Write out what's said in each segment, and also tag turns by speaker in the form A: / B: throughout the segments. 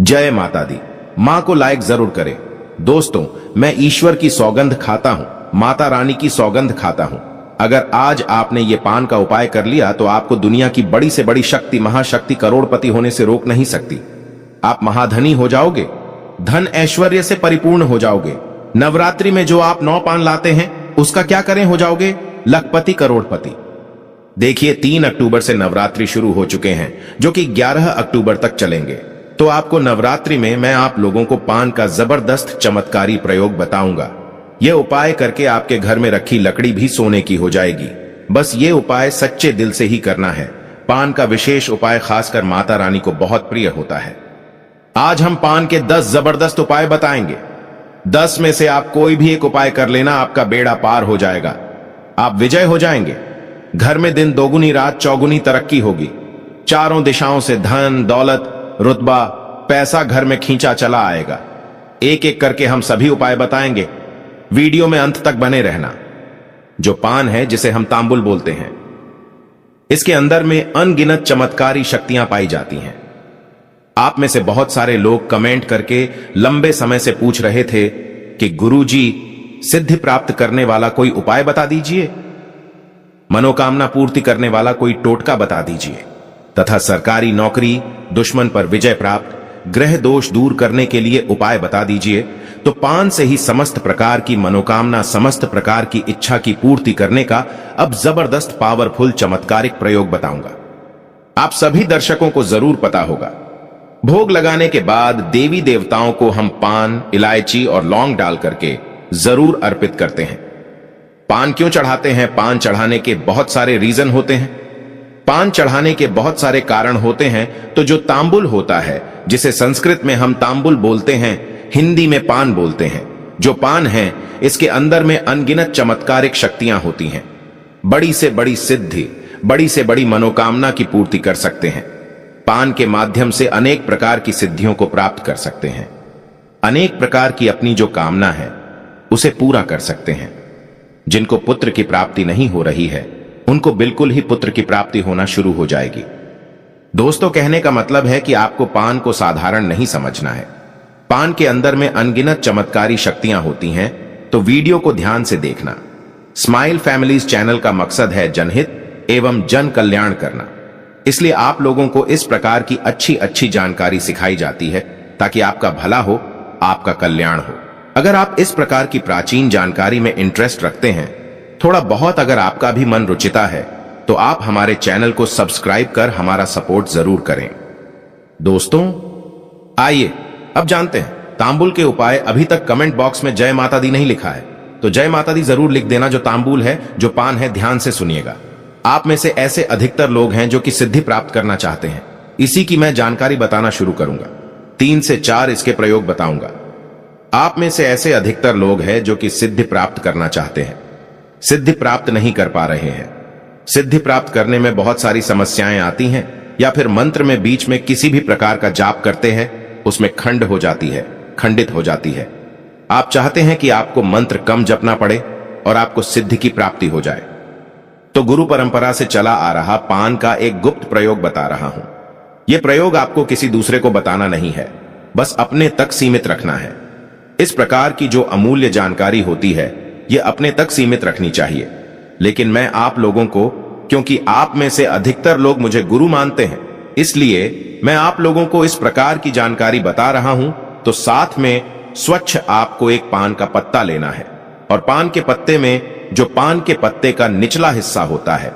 A: जय माता दी। मां को लाइक जरूर करें। दोस्तों, मैं ईश्वर की सौगंध खाता हूं, माता रानी की सौगंध खाता हूं। अगर आज आपने ये पान का उपाय कर लिया तो आपको दुनिया की बड़ी से बड़ी शक्ति, महाशक्ति, करोड़पति होने से रोक नहीं सकती। आप महाधनी हो जाओगे, धन ऐश्वर्य से परिपूर्ण हो जाओगे। नवरात्रि में जो आप 9 पान लाते हैं उसका क्या करें, हो जाओगे लखपति, करोड़पति। देखिए, 3 अक्टूबर से नवरात्रि शुरू हो चुके हैं जो कि 11 अक्टूबर तक चलेंगे। तो आपको नवरात्रि में मैं आप लोगों को पान का जबरदस्त चमत्कारी प्रयोग बताऊंगा। यह उपाय करके आपके घर में रखी लकड़ी भी सोने की हो जाएगी। बस ये उपाय सच्चे दिल से ही करना है। पान का विशेष उपाय खासकर माता रानी को बहुत प्रिय होता है। आज हम पान के 10 जबरदस्त उपाय बताएंगे। 10 में से आप कोई भी एक उपाय कर लेना, आपका बेड़ा पार हो जाएगा, आप विजय हो जाएंगे। घर में दिन दोगुनी रात चौगुनी तरक्की होगी। चारों दिशाओं से धन, दौलत, रुतबा, पैसा घर में खींचा चला आएगा। एक एक करके हम सभी उपाय बताएंगे। वीडियो में अंत तक बने रहना। जो पान है, जिसे हम तांबुल बोलते हैं, इसके अंदर में अनगिनत चमत्कारी शक्तियां पाई जाती हैं। आप में से बहुत सारे लोग कमेंट करके लंबे समय से पूछ रहे थे कि गुरुजी, सिद्धि प्राप्त करने वाला कोई उपाय बता दीजिए, मनोकामना पूर्ति करने वाला कोई टोटका बता दीजिए, तथा सरकारी नौकरी, दुश्मन पर विजय प्राप्त, ग्रह दोष दूर करने के लिए उपाय बता दीजिए। तो पान से ही समस्त प्रकार की मनोकामना, समस्त प्रकार की इच्छा की पूर्ति करने का अब जबरदस्त पावरफुल चमत्कारिक प्रयोग बताऊंगा। आप सभी दर्शकों को जरूर पता होगा, भोग लगाने के बाद देवी देवताओं को हम पान, इलायची और लौंग डाल करके जरूर अर्पित करते हैं। पान क्यों चढ़ाते हैं? पान चढ़ाने के बहुत सारे रीजन होते हैं। पान चढ़ाने के बहुत सारे कारण होते हैं। तो जो तांबुल होता है, जिसे संस्कृत में हम तांबुल बोलते हैं, हिंदी में पान बोलते हैं, जो पान है इसके अंदर में अनगिनत चमत्कारिक शक्तियां होती हैं। बड़ी से बड़ी सिद्धि, बड़ी से बड़ी मनोकामना की पूर्ति कर सकते हैं। पान के माध्यम से अनेक प्रकार की सिद्धियों को प्राप्त कर सकते हैं। अनेक प्रकार की अपनी जो कामना है उसे पूरा कर सकते हैं। जिनको पुत्र की प्राप्ति नहीं हो रही है उनको बिल्कुल ही पुत्र की प्राप्ति होना शुरू हो जाएगी। दोस्तों, कहने का मतलब है कि आपको पान को साधारण नहीं समझना है। पान के अंदर में अनगिनत चमत्कारी शक्तियां होती हैं। तो वीडियो को ध्यान से देखना। स्माइल फैमिलीज चैनल का मकसद है जनहित एवं जन कल्याण करना। इसलिए आप लोगों को इस प्रकार की अच्छी अच्छी जानकारी सिखाई जाती है ताकि आपका भला हो, आपका कल्याण हो। अगर आप इस प्रकार की प्राचीन जानकारी में इंटरेस्ट रखते हैं, थोड़ा बहुत अगर आपका भी मन रुचिता है, तो आप हमारे चैनल को सब्सक्राइब कर हमारा सपोर्ट जरूर करें। दोस्तों, आइए अब जानते हैं तांबुल के उपाय। अभी तक कमेंट बॉक्स में जय माता दी नहीं लिखा है तो जय माता दी जरूर लिख देना। जो तांबुल है, जो पान है, ध्यान से सुनिएगा। आप में से ऐसे अधिकतर लोग हैं जो कि सिद्धि प्राप्त करना चाहते हैं। इसी की मैं जानकारी बताना शुरू करूंगा। 3 से 4 इसके प्रयोग बताऊंगा। आप में से ऐसे अधिकतर लोग हैं जो कि सिद्धि प्राप्त करना चाहते हैं, सिद्धि प्राप्त नहीं कर पा रहे हैं। सिद्धि प्राप्त करने में बहुत सारी समस्याएं आती हैं, या फिर मंत्र में बीच में किसी भी प्रकार का जाप करते हैं, उसमें खंड हो जाती है, खंडित हो जाती है। आप चाहते हैं कि आपको मंत्र कम जपना पड़े और आपको सिद्धि की प्राप्ति हो जाए। तो गुरु परंपरा से चला आ रहा पान का एक गुप्त प्रयोग बता रहा हूं। यह प्रयोग आपको किसी दूसरे को बताना नहीं है, बस अपने तक सीमित रखना है। इस प्रकार की जो अमूल्य जानकारी होती है, यह अपने तक सीमित रखनी चाहिए। लेकिन मैं आप लोगों को, क्योंकि आप में से अधिकतर लोग मुझे गुरु मानते हैं, इसलिए मैं आप लोगों को इस प्रकार की जानकारी बता रहा हूं। तो साथ में स्वच्छ आपको एक पान का पत्ता लेना है, और पान के पत्ते में, जो पान के पत्ते का निचला हिस्सा होता है,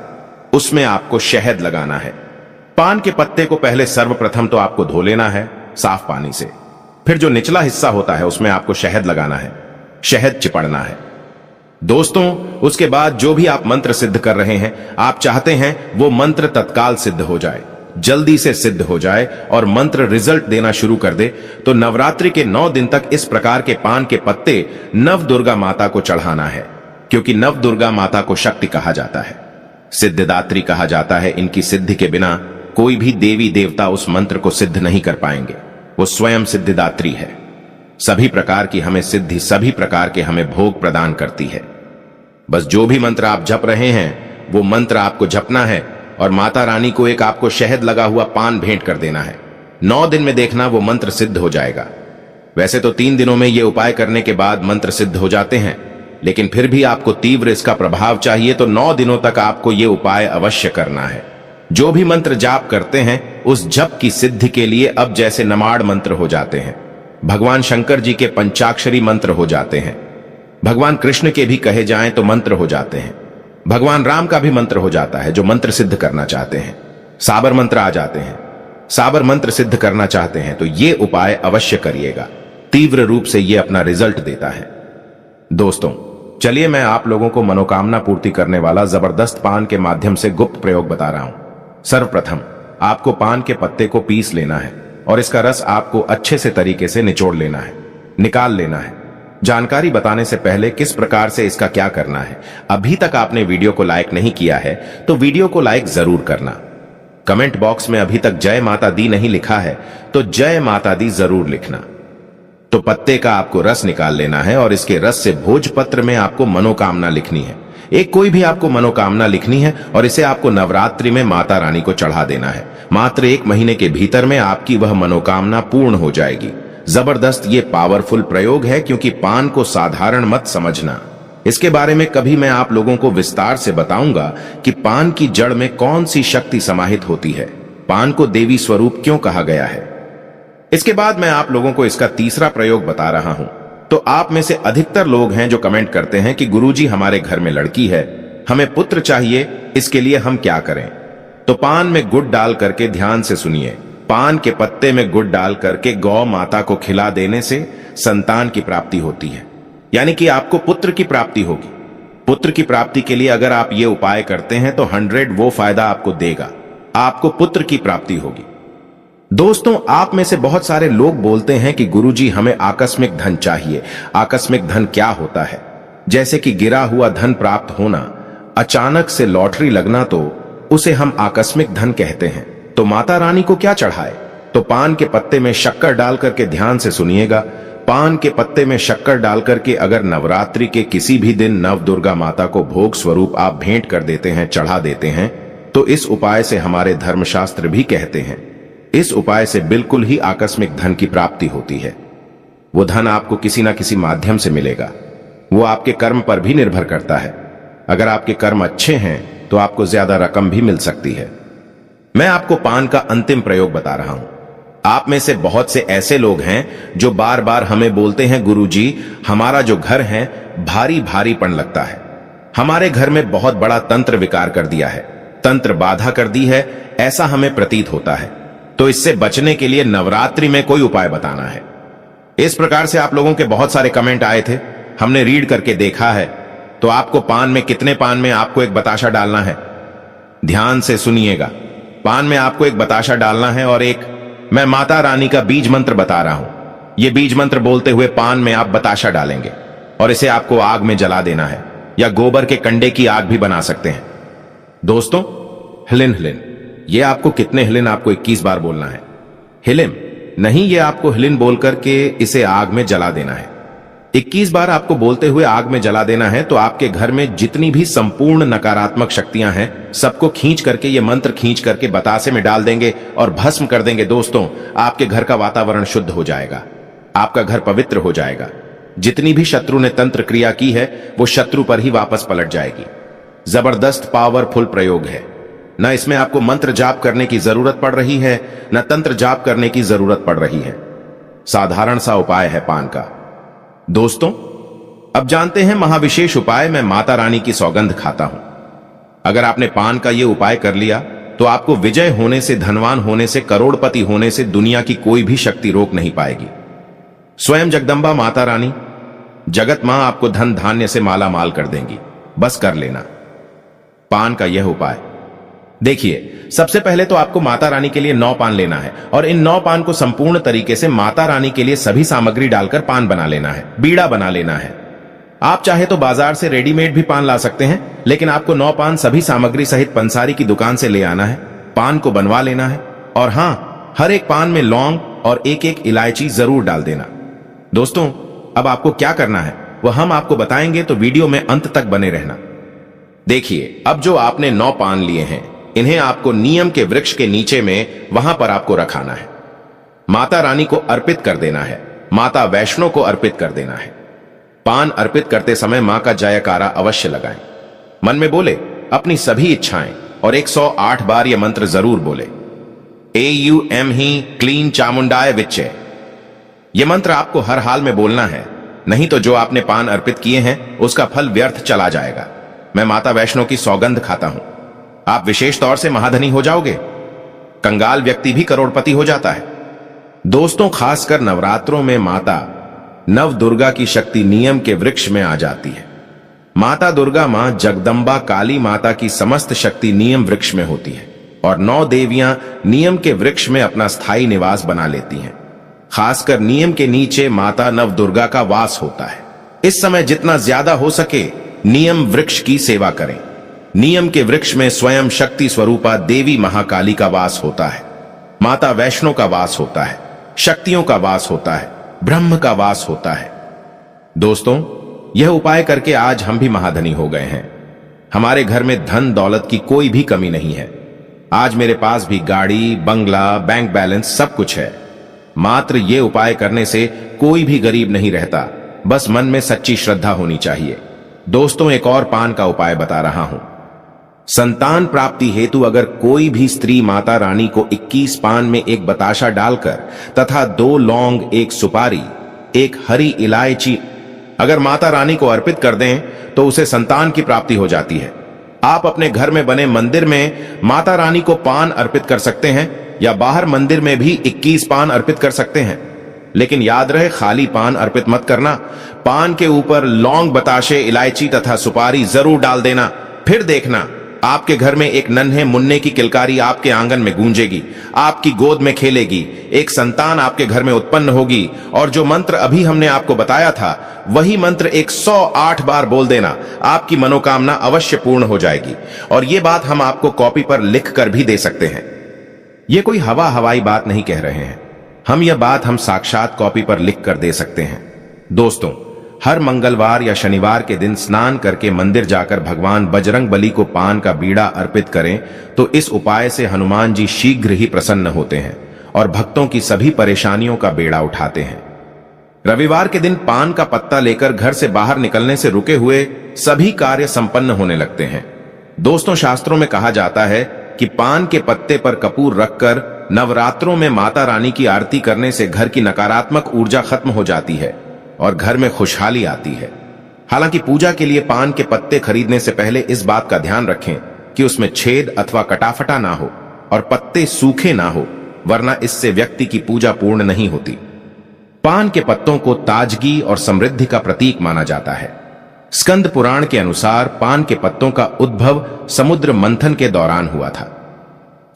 A: उसमें आपको शहद लगाना है। पान के पत्ते को पहले सर्वप्रथम तो आपको धो लेना है साफ पानी से। फिर जो निचला हिस्सा होता है उसमें आपको शहद लगाना है, शहद चिपड़ना है। दोस्तों, उसके बाद जो भी आप मंत्र सिद्ध कर रहे हैं, आप चाहते हैं वो मंत्र तत्काल सिद्ध हो जाए, जल्दी से सिद्ध हो जाए और मंत्र रिजल्ट देना शुरू कर दे। तो नवरात्रि के 9 दिन तक इस प्रकार के पान के पत्ते नव दुर्गा माता को चढ़ाना है, क्योंकि नव दुर्गा माता को शक्ति कहा जाता है, सिद्धिदात्री कहा जाता है। इनकी सिद्धि के बिना कोई भी देवी देवता उस मंत्र को सिद्ध नहीं कर पाएंगे। वो स्वयं सिद्धिदात्री है। सभी प्रकार की हमें सिद्धि, सभी प्रकार के हमें भोग प्रदान करती है। बस जो भी मंत्र आप जप रहे हैं, वो मंत्र आपको जपना है और माता रानी को एक आपको शहद लगा हुआ पान भेंट कर देना है। 9 दिन में देखना वो मंत्र सिद्ध हो जाएगा। वैसे तो 3 दिनों में ये उपाय करने के बाद मंत्र सिद्ध हो जाते हैं, लेकिन फिर भी आपको तीव्र इसका प्रभाव चाहिए तो 9 दिनों तक आपको ये उपाय अवश्य करना है। जो भी मंत्र जाप करते हैं उस जप की सिद्धि के लिए अब जैसे नमाड़ मंत्र हो जाते हैं, भगवान शंकर जी के पंचाक्षरी मंत्र हो जाते हैं, भगवान कृष्ण के भी कहे जाएं तो मंत्र हो जाते हैं, भगवान राम का भी मंत्र हो जाता है जो मंत्र सिद्ध करना चाहते हैं, साबर मंत्र आ जाते हैं। साबर मंत्र सिद्ध करना चाहते हैं तो ये उपाय अवश्य करिएगा, तीव्र रूप से ये अपना रिजल्ट देता है। दोस्तों चलिए मैं आप लोगों को मनोकामना पूर्ति करने वाला जबरदस्त पान के माध्यम से गुप्त प्रयोग बता रहा हूं। सर्वप्रथम आपको पान के पत्ते को पीस लेना है और इसका रस आपको अच्छे से तरीके से निचोड़ लेना है, निकाल लेना है। जानकारी बताने से पहले किस प्रकार से इसका क्या करना है, अभी तक आपने वीडियो को लाइक नहीं किया है तो वीडियो को लाइक जरूर करना। कमेंट बॉक्स में अभी तक जय माता दी नहीं लिखा है तो जय माता दी जरूर लिखना। तो पत्ते का आपको रस निकाल लेना है और इसके रस से भोजपत्र में आपको मनोकामना लिखनी है। एक कोई भी आपको मनोकामना लिखनी है और इसे आपको नवरात्रि में माता रानी को चढ़ा देना है। मात्र 1 महीने के भीतर में आपकी वह मनोकामना पूर्ण हो जाएगी। जबरदस्त ये पावरफुल प्रयोग है, क्योंकि पान को साधारण मत समझना। इसके बारे में कभी मैं आप लोगों को विस्तार से बताऊंगा कि पान की जड़ में कौन सी शक्ति समाहित होती है, पान को देवी स्वरूप क्यों कहा गया है। इसके बाद मैं आप लोगों को इसका तीसरा प्रयोग बता रहा हूं। तो आप में से अधिकतर लोग हैं जो कमेंट करते हैं कि गुरुजी हमारे घर में लड़की है, हमें पुत्र चाहिए, इसके लिए हम क्या करें। तो पान में गुड़ डाल करके ध्यान से सुनिए, पान के पत्ते में गुड़ डाल करके गौ माता को खिला देने से संतान की प्राप्ति होती है, यानी कि आपको पुत्र की प्राप्ति होगी। पुत्र की प्राप्ति के लिए अगर आप ये उपाय करते हैं तो 100 वो फायदा आपको देगा, आपको पुत्र की प्राप्ति होगी। दोस्तों आप में से बहुत सारे लोग बोलते हैं कि गुरुजी हमें आकस्मिक धन चाहिए। आकस्मिक धन क्या होता है? जैसे कि गिरा हुआ धन प्राप्त होना, अचानक से लॉटरी लगना, तो उसे हम आकस्मिक धन कहते हैं। तो माता रानी को क्या चढ़ाए? तो पान के पत्ते में शक्कर डाल करके ध्यान से सुनिएगा, पान के पत्ते में शक्कर डाल करके अगर नवरात्रि के किसी भी दिन नव दुर्गा माता को भोग स्वरूप आप भेंट कर देते हैं, चढ़ा देते हैं, तो इस उपाय से हमारे धर्मशास्त्र भी कहते हैं, इस उपाय से बिल्कुल ही आकस्मिक धन की प्राप्ति होती है। वो धन आपको किसी ना किसी माध्यम से मिलेगा, वो आपके कर्म पर भी निर्भर करता है। अगर आपके कर्म अच्छे हैं तो आपको ज्यादा रकम भी मिल सकती है। मैं आपको पान का अंतिम प्रयोग बता रहा हूं। आप में से बहुत से ऐसे लोग हैं जो बार बार हमें बोलते हैं, गुरुजी हमारा जो घर है भारी भारीपन लगता है, हमारे घर में बहुत बड़ा तंत्र विकार कर दिया है, तंत्र बाधा कर दी है, ऐसा हमें प्रतीत होता है। तो इससे बचने के लिए नवरात्रि में कोई उपाय बताना है। इस प्रकार से आप लोगों के बहुत सारे कमेंट आए थे, हमने रीड करके देखा है। तो आपको पान में, कितने पान में आपको एक बताशा डालना है, ध्यान से सुनिएगा। पान में आपको एक बताशा डालना है और एक मैं माता रानी का बीज मंत्र बता रहा हूं। यह बीज मंत्र बोलते हुए पान में आप बताशा डालेंगे और इसे आपको आग में जला देना है, या गोबर के कंडे की आग भी बना सकते हैं। दोस्तों हिलिन हिलिन, ये आपको कितने हिलिन, आपको 21 बार बोलना है। हिलिम नहीं, ये आपको हिलिन बोल करके इसे आग में जला देना है। 21 बार आपको बोलते हुए आग में जला देना है। तो आपके घर में जितनी भी संपूर्ण नकारात्मक शक्तियां हैं सबको खींच करके, ये मंत्र खींच करके बतासे में डाल देंगे और भस्म कर देंगे। दोस्तों आपके घर का वातावरण शुद्ध हो जाएगा, आपका घर पवित्र हो जाएगा। जितनी भी शत्रु ने तंत्र क्रिया की है वो शत्रु पर ही वापस पलट जाएगी। जबरदस्त पावरफुल प्रयोग है। न इसमें आपको मंत्र जाप करने की जरूरत पड़ रही है, न तंत्र जाप करने की जरूरत पड़ रही है। साधारण सा उपाय है पान का। दोस्तों अब जानते हैं महाविशेष उपाय। मैं माता रानी की सौगंध खाता हूं। अगर आपने पान का यह उपाय कर लिया तो आपको विजय होने से, धनवान होने से, करोड़पति होने से दुनिया की कोई भी शक्ति रोक नहीं पाएगी। स्वयं जगदंबा माता रानी, जगत मां आपको धन धान्य से माला माल कर देंगी। बस कर लेना पान का यह उपाय। देखिए सबसे पहले तो आपको माता रानी के लिए 9 पान लेना है और इन 9 पान को संपूर्ण तरीके से माता रानी के लिए सभी सामग्री डालकर पान बना लेना है, बीड़ा बना लेना है। आप चाहे तो बाजार से रेडीमेड भी पान ला सकते हैं, लेकिन आपको 9 पान सभी सामग्री सहित पंसारी की दुकान से ले आना है। पान को बनवा लेना है और हां, हर एक पान में लौंग और एक एक इलायची जरूर डाल देना। दोस्तों अब आपको क्या करना है वह हम आपको बताएंगे, तो वीडियो में अंत तक बने रहना। देखिए अब जो आपने 9 पान लिए हैं, इन्हें आपको नियम के वृक्ष के नीचे में वहां पर आपको रखाना है। माता रानी को अर्पित कर देना है, माता वैष्णो को अर्पित कर देना है। पान अर्पित करते समय मां का जयकारा अवश्य लगाएं। मन में बोले अपनी सभी इच्छाएं और 108 बार यह मंत्र जरूर बोले। AUM ही क्लीन चामुंडाय विच्चे। यह मंत्र आपको हर हाल में बोलना है, नहीं तो जो आपने पान अर्पित किए हैं उसका फल व्यर्थ चला जाएगा। मैं माता वैष्णो की सौगंध खाता हूं। आप विशेष तौर से महाधनी हो जाओगे। कंगाल व्यक्ति भी करोड़पति हो जाता है। दोस्तों, खासकर नवरात्रों में माता नव दुर्गा की शक्ति नियम के वृक्ष में आ जाती है। माता दुर्गा मां जगदम्बा काली माता की समस्त शक्ति नियम वृक्ष में होती है और 9 देवियां नियम के वृक्ष में अपना स्थायी निवास बना लेती हैं। खासकर नियम के नीचे माता नव दुर्गा का वास होता है। इस समय जितना ज्यादा हो सके नियम वृक्ष की सेवा करें। नियम के वृक्ष में स्वयं शक्ति स्वरूपा देवी महाकाली का वास होता है, माता वैष्णो का वास होता है, शक्तियों का वास होता है, ब्रह्म का वास होता है। दोस्तों, यह उपाय करके आज हम भी महाधनी हो गए हैं। हमारे घर में धन दौलत की कोई भी कमी नहीं है। आज मेरे पास भी गाड़ी, बंगला, बैंक बैलेंस सब कुछ है। मात्र ये उपाय करने से कोई भी गरीब नहीं रहता, बस मन में सच्ची श्रद्धा होनी चाहिए। दोस्तों, एक और पान का उपाय बता रहा हूं। संतान प्राप्ति हेतु अगर कोई भी स्त्री माता रानी को 21 पान में एक बताशा डालकर तथा 2 लौंग, 1 सुपारी, 1 हरी इलायची अगर माता रानी को अर्पित कर दें तो उसे संतान की प्राप्ति हो जाती है। आप अपने घर में बने मंदिर में माता रानी को पान अर्पित कर सकते हैं या बाहर मंदिर में भी 21 पान अर्पित कर सकते हैं। लेकिन याद रहे, खाली पान अर्पित मत करना। पान के ऊपर लौंग, बताशे, इलायची तथा सुपारी जरूर डाल देना। फिर देखना, आपके घर में एक नन्हे मुन्ने की किलकारी आपके आंगन में गूंजेगी, आपकी गोद में खेलेगी, एक संतान आपके घर में उत्पन्न होगी और जो मंत्र अभी हमने आपको बताया था वही मंत्र 108 बार बोल देना। आपकी मनोकामना अवश्य पूर्ण हो जाएगी। और ये बात हम आपको कॉपी पर लिख कर भी दे सकते हैं। ये कोई हवाई बात नहीं कह रहे हैं हम, यह बात हम साक्षात कॉपी पर लिख कर दे सकते हैं। दोस्तों, हर मंगलवार या शनिवार के दिन स्नान करके मंदिर जाकर भगवान बजरंग बली को पान का बीड़ा अर्पित करें तो इस उपाय से हनुमान जी शीघ्र ही प्रसन्न होते हैं और भक्तों की सभी परेशानियों का बेड़ा उठाते हैं। रविवार के दिन पान का पत्ता लेकर घर से बाहर निकलने से रुके हुए सभी कार्य संपन्न होने लगते हैं। दोस्तों, शास्त्रों में कहा जाता है कि पान के पत्ते पर कपूर रखकर नवरात्रों में माता रानी की आरती करने से घर की नकारात्मक ऊर्जा खत्म हो जाती है और घर में खुशहाली आती है। हालांकि पूजा के लिए पान के पत्ते खरीदने से पहले इस बात का ध्यान रखें कि उसमें छेद अथवा कटाफटा ना हो और पत्ते सूखे ना हो, वरना इससे व्यक्ति की पूजा पूर्ण नहीं होती। पान के पत्तों को ताजगी और समृद्धि का प्रतीक माना जाता है। स्कंद पुराण के अनुसार पान के पत्तों का उद्भव समुद्र मंथन के दौरान हुआ था।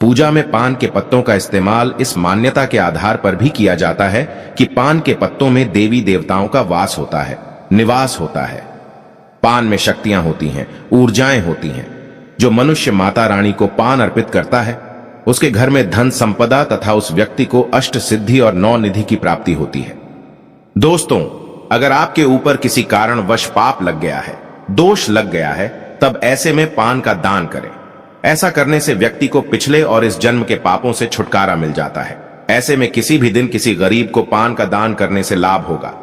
A: पूजा में पान के पत्तों का इस्तेमाल इस मान्यता के आधार पर भी किया जाता है कि पान के पत्तों में देवी देवताओं का वास होता है, निवास होता है। पान में शक्तियां होती हैं, ऊर्जाएं होती हैं। जो मनुष्य माता रानी को पान अर्पित करता है उसके घर में धन संपदा तथा उस व्यक्ति को अष्ट सिद्धि और 9 निधि की प्राप्ति होती है। दोस्तों, अगर आपके ऊपर किसी कारणवश पाप लग गया है, दोष लग गया है, तब ऐसे में पान का दान करें। ऐसा करने से व्यक्ति को पिछले और इस जन्म के पापों से छुटकारा मिल जाता है। ऐसे में किसी भी दिन किसी गरीब को पान का दान करने से लाभ होगा।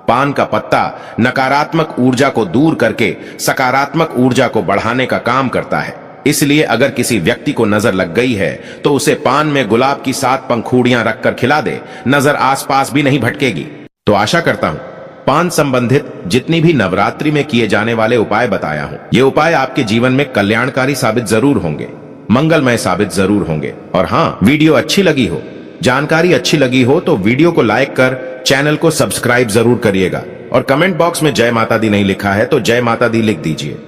A: पान का पत्ता नकारात्मक ऊर्जा को दूर करके सकारात्मक ऊर्जा को बढ़ाने का काम करता है। इसलिए अगर किसी व्यक्ति को नजर लग गई है तो उसे पान में गुलाब की 7 पंखुड़ियां रखकर खिला दे, नजर आसपास भी नहीं भटकेगी। तो आशा करता हूं पान संबंधित जितनी भी नवरात्रि में किए जाने वाले उपाय बताया हूं, ये उपाय आपके जीवन में कल्याणकारी साबित जरूर होंगे, मंगलमय साबित जरूर होंगे। और हाँ, वीडियो अच्छी लगी हो, जानकारी अच्छी लगी हो तो वीडियो को लाइक कर चैनल को सब्सक्राइब जरूर करिएगा और कमेंट बॉक्स में जय माता दी नहीं लिखा है तो जय माता दी लिख दीजिए।